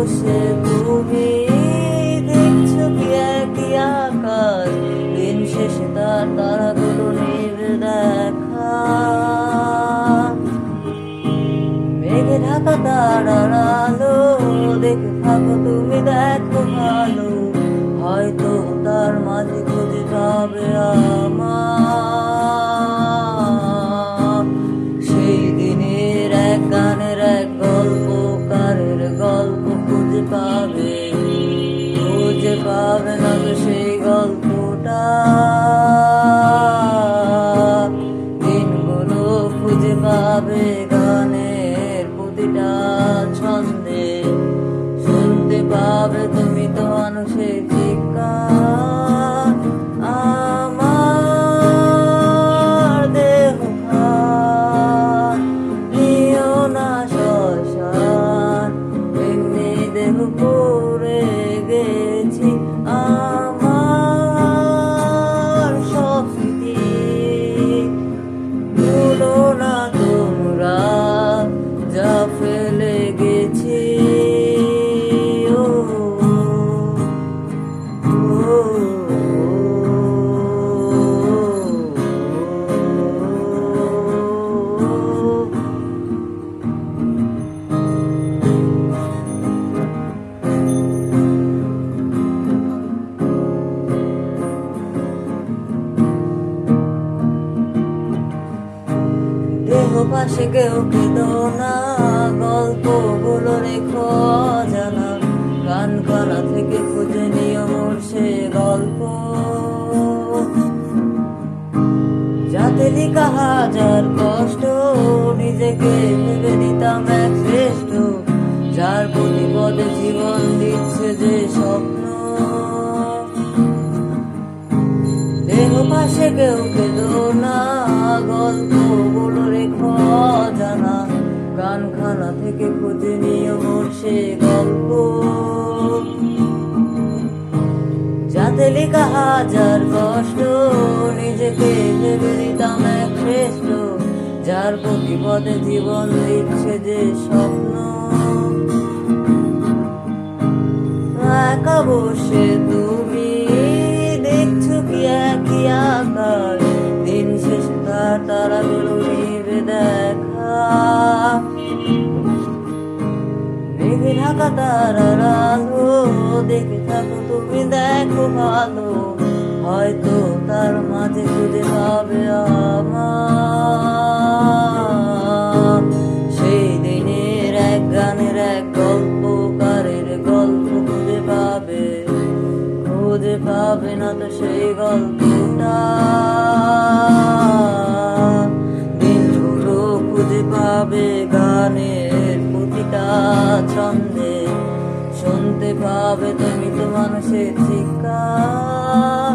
বসে তুমি দেখছো কি একই আকাশ, দিন শেষে তার তারাগুলো নিভে দেখা। মেঘে ঢাকা তারার আলো দেখে থাকো তুমি, দেখো ভালো, হয়তো তার মাঝে খুঁজে পাবে আমার। সেই দিনের এক গানের এক গল্পকারের গল্প খুঁজে পাবে না তো সেই গল্পটা। দিনগুলো খুঁজে পাবে গানের প্রতিটা ছন্দে, শুনতে পাবে তুমি তো মানুষের চিৎকার। আমার দেহ খান নিও না শ্মশান, এমনি দেহ পড়ে গেছি আমার সব স্মৃতি। ভুলো না তোমরা যা ফেলে গেছি। দেহ পাশে কেউ কেঁদো না, গল্পগুলো রেখো অজানা, কান কানা থেকে খুঁজে নিও মোর সে গল্প। যাতে লিখা হাজার কষ্ট, নিজেকে ভেবে দিতাম এক শ্রেষ্ঠ, যার প্রতি পদে জীবন দিচ্ছে যে স্বপ্ন। দেহ পাশে কেউ কেঁদো না, গল্পগুলো রেখো অজানা, গানখানা থেকে খুঁজে নিও মোর সে গল্প। যাতে লেখা হাজার কষ্ট, নিজেকে ভেবে দিতাম এক শ্রেষ্ঠ, যার প্রতি পদে জীবন দিচ্ছে যে স্বপ্ন। একা বসে তুমি দেখছো কি একই আকাশ, দিন শেষে তার তারাগুলো নিভে দেখা। মেঘে ঢাকা তারার আলো দেখে থাকো তুমি, দেখো ভালো, হয়তো তার মাঝে খুঁজে পাবে আমার। সেই দিনের এক গানের এক গল্পকারের গল্প খুঁজে পাবে না তো সেই গল্পটা। দিনগুলো খুঁজে পাবে গানের প্রতিটা ছন্দে, শুনতে পাবে তুমি তো মানুষের চিৎকার।